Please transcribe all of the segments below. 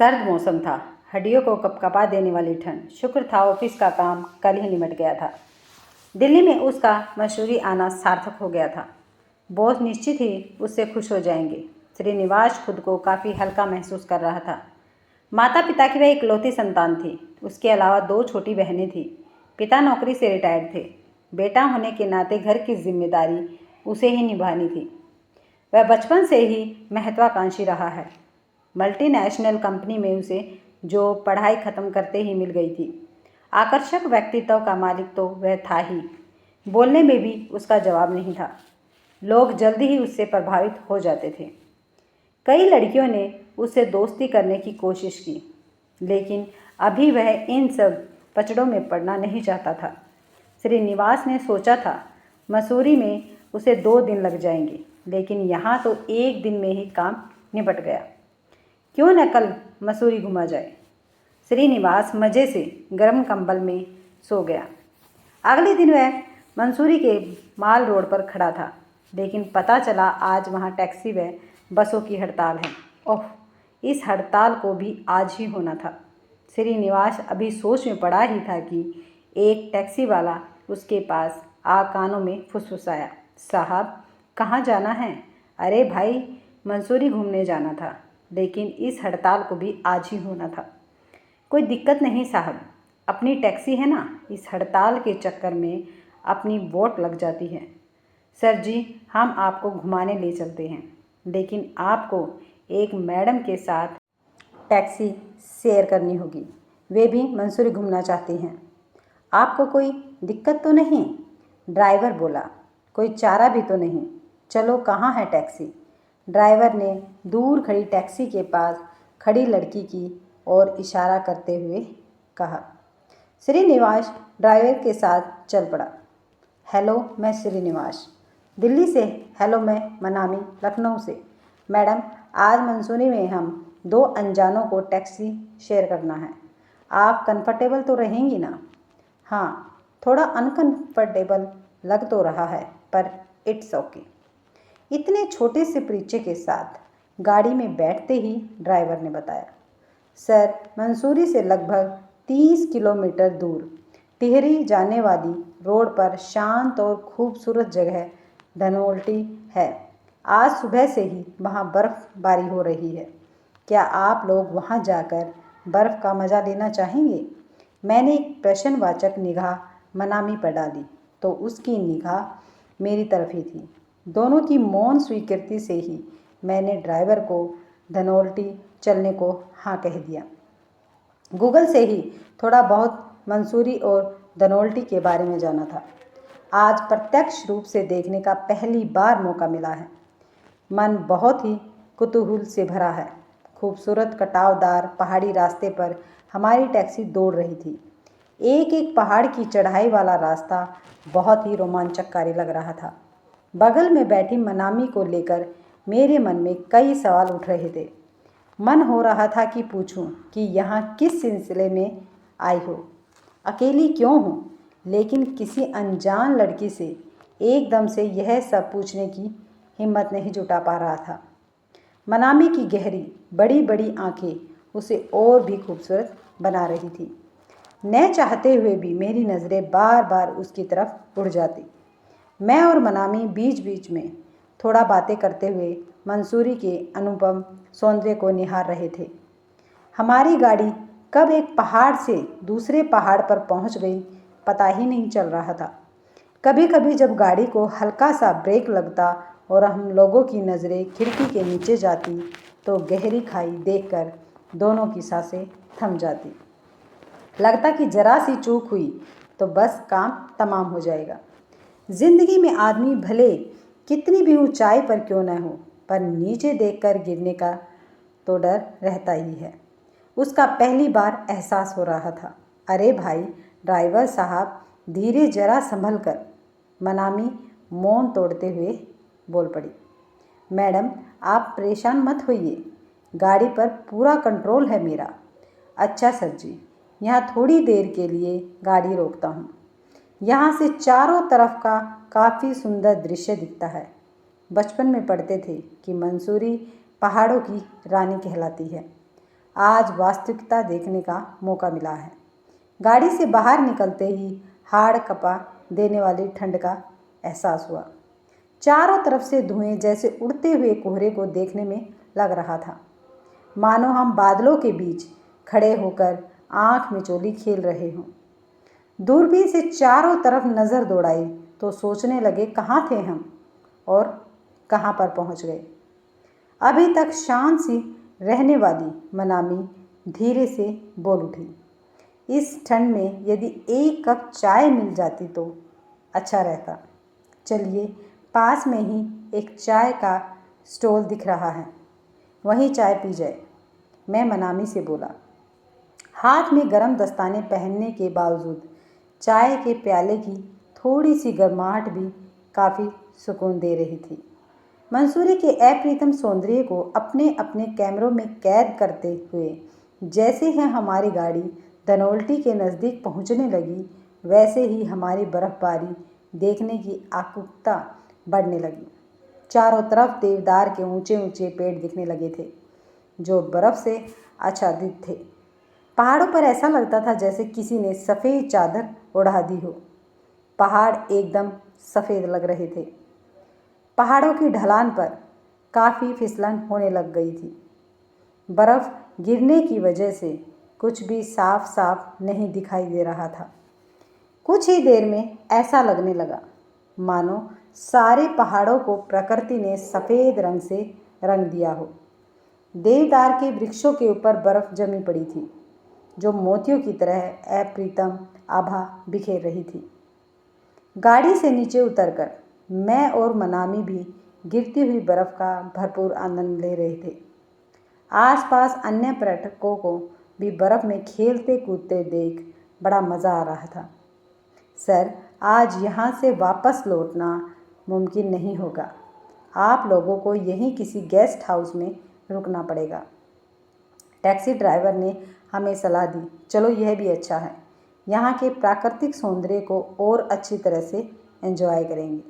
सर्द मौसम था, हड्डियों को कपकपा देने वाली ठंड। शुक्र था ऑफिस का काम कल ही निमट गया था। दिल्ली में उसका मसूरी आना सार्थक हो गया था। बॉस निश्चित ही उससे खुश हो जाएंगे। श्रीनिवास खुद को काफ़ी हल्का महसूस कर रहा था। माता पिता की वह इकलौती संतान थी। उसके अलावा 2 छोटी बहनें थीं। पिता नौकरी से रिटायर्ड थे। बेटा होने के नाते घर की जिम्मेदारी उसे ही निभानी थी। वह बचपन से ही महत्वाकांक्षी रहा है। मल्टीनेशनल कंपनी में उसे जो पढ़ाई खत्म करते ही मिल गई थी। आकर्षक व्यक्तित्व का मालिक तो वह था ही, बोलने में भी उसका जवाब नहीं था। लोग जल्दी ही उससे प्रभावित हो जाते थे। कई लड़कियों ने उससे दोस्ती करने की कोशिश की, लेकिन अभी वह इन सब पचड़ों में पड़ना नहीं चाहता था। श्रीनिवास ने सोचा था मसूरी में उसे 2 दिन लग जाएंगे, लेकिन यहाँ तो 1 दिन में ही काम निपट गया। क्यों न कल मसूरी घुमा जाए। श्रीनिवास मज़े से गर्म कंबल में सो गया। अगले दिन वह मंसूरी के माल रोड पर खड़ा था, लेकिन पता चला आज वहाँ टैक्सी व बसों की हड़ताल है। ओह, इस हड़ताल को भी आज ही होना था। श्रीनिवास अभी सोच में पड़ा ही था कि एक टैक्सी वाला उसके पास आ कानों में फुसफुसाया, साहब कहाँ जाना है? अरे भाई, मंसूरी घूमने जाना था, लेकिन इस हड़ताल को भी आज ही होना था। कोई दिक्कत नहीं साहब, अपनी टैक्सी है ना, इस हड़ताल के चक्कर में अपनी वोट लग जाती है। सर जी, हम आपको घुमाने ले चलते हैं, लेकिन आपको एक मैडम के साथ टैक्सी शेयर करनी होगी। वे भी मंसूरी घूमना चाहती हैं। आपको कोई दिक्कत तो नहीं? ड्राइवर बोला। कोई चारा भी तो नहीं। चलो, कहाँ है टैक्सी? ड्राइवर ने दूर खड़ी टैक्सी के पास खड़ी लड़की की ओर इशारा करते हुए कहा। श्रीनिवास ड्राइवर के साथ चल पड़ा। हेलो, मैं श्रीनिवास दिल्ली से। हेलो, मैं मनामी लखनऊ से। मैडम, आज मंसूरी में हम 2 अनजानों को टैक्सी शेयर करना है। आप कंफर्टेबल तो रहेंगी ना? हाँ, थोड़ा अनकंफर्टेबल लग तो रहा है, पर इट्स ओके। इतने छोटे से परिचय के साथ गाड़ी में बैठते ही ड्राइवर ने बताया, सर, मंसूरी से लगभग 30 किलोमीटर दूर टिहरी जाने वाली रोड पर शांत और खूबसूरत जगह धनोल्टी है। आज सुबह से ही वहाँ बर्फ़बारी हो रही है। क्या आप लोग वहाँ जाकर बर्फ़ का मज़ा लेना चाहेंगे? मैंने एक प्रश्नवाचक निगाह मनामी पर डाली, तो उसकी निगाह मेरी तरफ ही थी। दोनों की मौन स्वीकृति से ही मैंने ड्राइवर को धनोल्टी चलने को हाँ कह दिया। गूगल से ही थोड़ा बहुत मंसूरी और धनोल्टी के बारे में जाना था। आज प्रत्यक्ष रूप से देखने का पहली बार मौका मिला है। मन बहुत ही कुतूहल से भरा है। खूबसूरत कटावदार पहाड़ी रास्ते पर हमारी टैक्सी दौड़ रही थी। एक एक पहाड़ की चढ़ाई वाला रास्ता बहुत ही रोमांचकारी लग रहा था। बगल में बैठी मनामी को लेकर मेरे मन में कई सवाल उठ रहे थे। मन हो रहा था कि पूछूं कि यहाँ किस सिलसिले में आई हो, अकेली क्यों हो, लेकिन किसी अनजान लड़की से एकदम से यह सब पूछने की हिम्मत नहीं जुटा पा रहा था। मनामी की गहरी बड़ी बड़ी आंखें उसे और भी खूबसूरत बना रही थी। न चाहते हुए भी मेरी नज़रें बार बार उसकी तरफ उड़ जाती। मैं और मनामी बीच बीच में थोड़ा बातें करते हुए मंसूरी के अनुपम सौंदर्य को निहार रहे थे। हमारी गाड़ी कब एक पहाड़ से दूसरे पहाड़ पर पहुंच गई, पता ही नहीं चल रहा था। कभी कभी जब गाड़ी को हल्का सा ब्रेक लगता और हम लोगों की नज़रें खिड़की के नीचे जाती, तो गहरी खाई देखकर दोनों की सांसें थम जाती। लगता कि जरा सी चूक हुई तो बस काम तमाम हो जाएगा। जिंदगी में आदमी भले कितनी भी ऊंचाई पर क्यों न हो, पर नीचे देखकर गिरने का तो डर रहता ही है। उसका पहली बार एहसास हो रहा था। अरे भाई ड्राइवर साहब, धीरे, जरा संभल कर। मनामी मौन तोड़ते हुए बोल पड़ी। मैडम, आप परेशान मत होइए, गाड़ी पर पूरा कंट्रोल है मेरा। अच्छा सर जी, यहाँ थोड़ी देर के लिए गाड़ी रोकता हूँ। यहाँ से चारों तरफ का काफ़ी सुंदर दृश्य दिखता है। बचपन में पढ़ते थे कि मंसूरी पहाड़ों की रानी कहलाती है। आज वास्तविकता देखने का मौका मिला है। गाड़ी से बाहर निकलते ही हाड़ कपा देने वाली ठंड का एहसास हुआ। चारों तरफ से धुएं जैसे उड़ते हुए कोहरे को देखने में लग रहा था, मानो हम बादलों के बीच खड़े होकर आंख मिचौली खेल रहे हों। दूरबीन से चारों तरफ नज़र दौड़ाई तो सोचने लगे कहाँ थे हम और कहाँ पर पहुँच गए। अभी तक शांत सी रहने वाली मनामी धीरे से बोल उठी, इस ठंड में यदि एक कप चाय मिल जाती तो अच्छा रहता। चलिए, पास में ही एक चाय का स्टॉल दिख रहा है, वहीं चाय पी जाए, मैं मनामी से बोला। हाथ में गर्म दस्ताने पहनने के बावजूद चाय के प्याले की थोड़ी सी गर्माहट भी काफ़ी सुकून दे रही थी। मंसूरी के अप्रितम सौंदर्य को अपने अपने कैमरों में कैद करते हुए जैसे ही हमारी गाड़ी धनोल्टी के नज़दीक पहुंचने लगी, वैसे ही हमारी बर्फ़बारी देखने की आकुलता बढ़ने लगी। चारों तरफ देवदार के ऊंचे ऊंचे पेड़ दिखने लगे थे, जो बर्फ़ से आच्छादित थे। पहाड़ों पर ऐसा लगता था जैसे किसी ने सफ़ेद चादर ओढ़ा दी हो। पहाड़ एकदम सफ़ेद लग रहे थे। पहाड़ों की ढलान पर काफ़ी फिसलन होने लग गई थी। बर्फ़ गिरने की वजह से कुछ भी साफ साफ नहीं दिखाई दे रहा था। कुछ ही देर में ऐसा लगने लगा मानो सारे पहाड़ों को प्रकृति ने सफ़ेद रंग से रंग दिया हो। देवदार के वृक्षों के ऊपर बर्फ़ जमी पड़ी थी, जो मोतियों की तरह अप्रितम आभा बिखेर रही थी। गाड़ी से नीचे उतरकर मैं और मनामी भी गिरती हुई बर्फ़ का भरपूर आनंद ले रहे थे। आसपास अन्य पर्यटकों को भी बर्फ़ में खेलते कूदते देख बड़ा मज़ा आ रहा था। सर, आज यहाँ से वापस लौटना मुमकिन नहीं होगा। आप लोगों को यहीं किसी गेस्ट हाउस में रुकना पड़ेगा। टैक्सी ड्राइवर ने हमें सलाह दी। चलो, यह भी अच्छा है। यहाँ के प्राकृतिक सौंदर्य को और अच्छी तरह से एंजॉय करेंगे।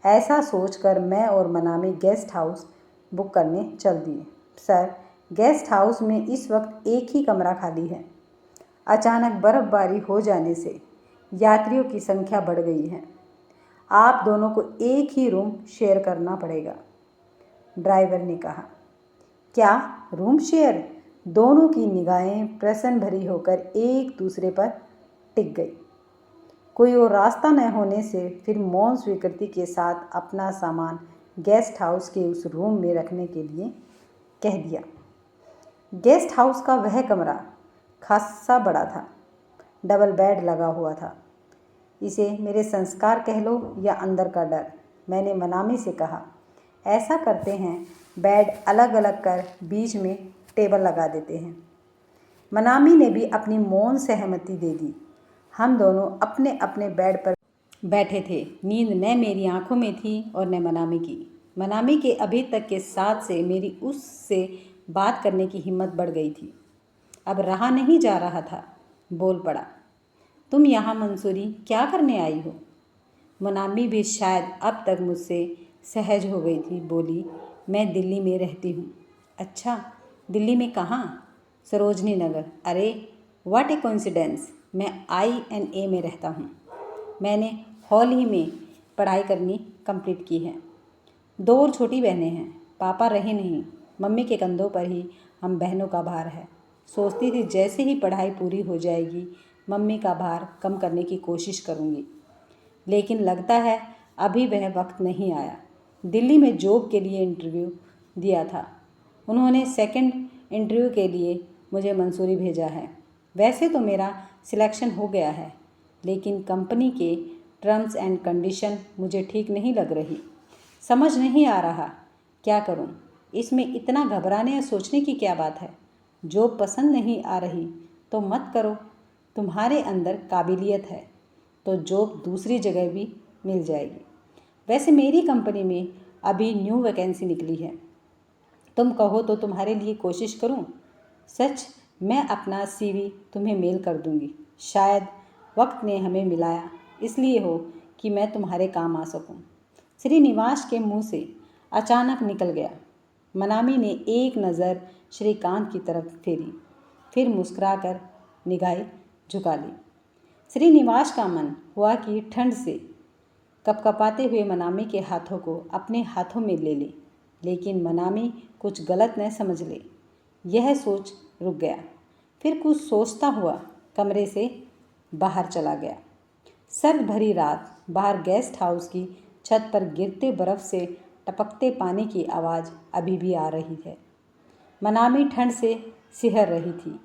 ऐसा सोचकर मैं और मनामी गेस्ट हाउस बुक करने चल दिए। सर, गेस्ट हाउस में इस वक्त एक ही कमरा खाली है। अचानक बर्फ़बारी हो जाने से यात्रियों की संख्या बढ़ गई है। आप दोनों को एक ही रूम शेयर करना पड़ेगा, ड्राइवर ने कहा। क्या रूम शेयर? दोनों की निगाहें प्रसन्न भरी होकर एक दूसरे पर टिक गई। कोई और रास्ता न होने से फिर मौन स्वीकृति के साथ अपना सामान गेस्ट हाउस के उस रूम में रखने के लिए कह दिया। गेस्ट हाउस का वह कमरा खासा बड़ा था। डबल बेड लगा हुआ था। इसे मेरे संस्कार कह लो या अंदर का डर, मैंने मनामी से कहा। ऐसा करते हैं, बेड अलग अलग कर बीच में टेबल लगा देते हैं। मनामी ने भी अपनी मौन सहमति दे दी। हम दोनों अपने अपने बेड पर बैठे थे। नींद न मेरी आंखों में थी और न मनामी की। मनामी के अभी तक के साथ से मेरी उससे बात करने की हिम्मत बढ़ गई थी। अब रहा नहीं जा रहा था। बोल पड़ा, तुम यहाँ मंसूरी क्या करने आई हो? मनामी भी शायद अब तक मुझसे सहज हो गई थी। बोली, मैं दिल्ली में रहती हूँ। अच्छा, दिल्ली में कहाँ? सरोजनी नगर। अरे व्हाट ए कोइंसिडेंस, मैं INA में रहता हूँ। मैंने हॉल ही में पढ़ाई करनी कंप्लीट की है। 2 और छोटी बहनें हैं। पापा रहे नहीं, मम्मी के कंधों पर ही हम बहनों का भार है। सोचती थी जैसे ही पढ़ाई पूरी हो जाएगी मम्मी का भार कम करने की कोशिश करूँगी, लेकिन लगता है अभी वह वक्त नहीं आया। दिल्ली में जॉब के लिए इंटरव्यू दिया था। उन्होंने सेकंड इंटरव्यू के लिए मुझे मंसूरी भेजा है। वैसे तो मेरा सिलेक्शन हो गया है, लेकिन कंपनी के टर्म्स एंड कंडीशन मुझे ठीक नहीं लग रही। समझ नहीं आ रहा क्या करूं। इसमें इतना घबराने या सोचने की क्या बात है? जॉब पसंद नहीं आ रही तो मत करो। तुम्हारे अंदर काबिलियत है तो जॉब दूसरी जगह भी मिल जाएगी। वैसे मेरी कंपनी में अभी न्यू वैकेंसी निकली है। तुम कहो तो तुम्हारे लिए कोशिश करूं? सच, मैं अपना CV तुम्हें मेल कर दूंगी। शायद वक्त ने हमें मिलाया इसलिए हो कि मैं तुम्हारे काम आ सकूं। श्रीनिवास के मुंह से अचानक निकल गया। मनामी ने एक नज़र श्रीकांत की तरफ फेरी, फिर मुस्कुराकर निगाहें झुका ली। श्रीनिवास का मन हुआ कि ठंड से कपकपाते हुए मनामी के हाथों को अपने हाथों में ले ले, लेकिन मनामी कुछ गलत न समझ ले, यह सोच रुक गया। फिर कुछ सोचता हुआ कमरे से बाहर चला गया। सर्द भरी रात, बाहर गेस्ट हाउस की छत पर गिरते बर्फ से टपकते पानी की आवाज़ अभी भी आ रही है। मनामी ठंड से सिहर रही थी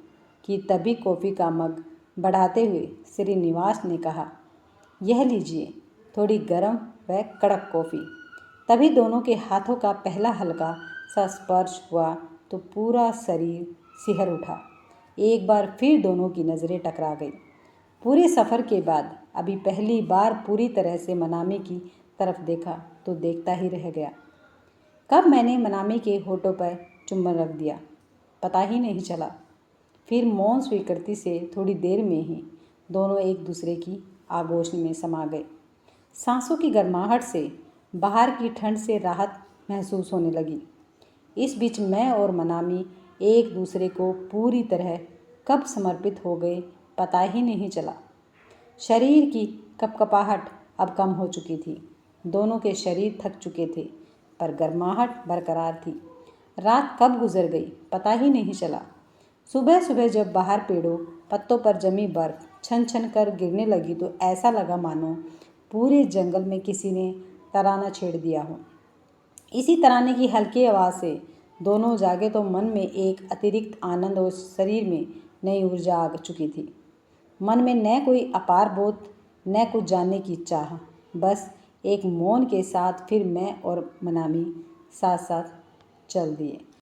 कि तभी कॉफ़ी का मग बढ़ाते हुए श्रीनिवास ने कहा, यह लीजिए, थोड़ी गर्म व कड़क कॉफ़ी। तभी दोनों के हाथों का पहला हल्का सा स्पर्श हुआ तो पूरा शरीर सिहर उठा। एक बार फिर दोनों की नज़रें टकरा गई। पूरे सफ़र के बाद अभी पहली बार पूरी तरह से मनामी की तरफ देखा तो देखता ही रह गया। कब मैंने मनामी के होठों पर चुंबन रख दिया, पता ही नहीं चला। फिर मौन स्वीकृति से थोड़ी देर में ही दोनों एक दूसरे की आगोश में समा गए। सांसों की गर्माहट से बाहर की ठंड से राहत महसूस होने लगी। इस बीच मैं और मनामी एक दूसरे को पूरी तरह कब समर्पित हो गए पता ही नहीं चला। शरीर की कपकपाहट अब कम हो चुकी थी। दोनों के शरीर थक चुके थे, पर गर्माहट बरकरार थी। रात कब गुजर गई पता ही नहीं चला। सुबह सुबह जब बाहर पेड़ों पत्तों पर जमी बर्फ छन छन कर गिरने लगी तो ऐसा लगा मानो पूरे जंगल में किसी ने तराना छेड़ दिया हो। इसी तराने की हल्की आवाज़ से दोनों जागे तो मन में एक अतिरिक्त आनंद और शरीर में नई ऊर्जा आ चुकी थी। मन में न कोई अपार बोध, न कुछ जानने की चाह, बस एक मौन के साथ फिर मैं और मनामी साथ साथ चल दिए।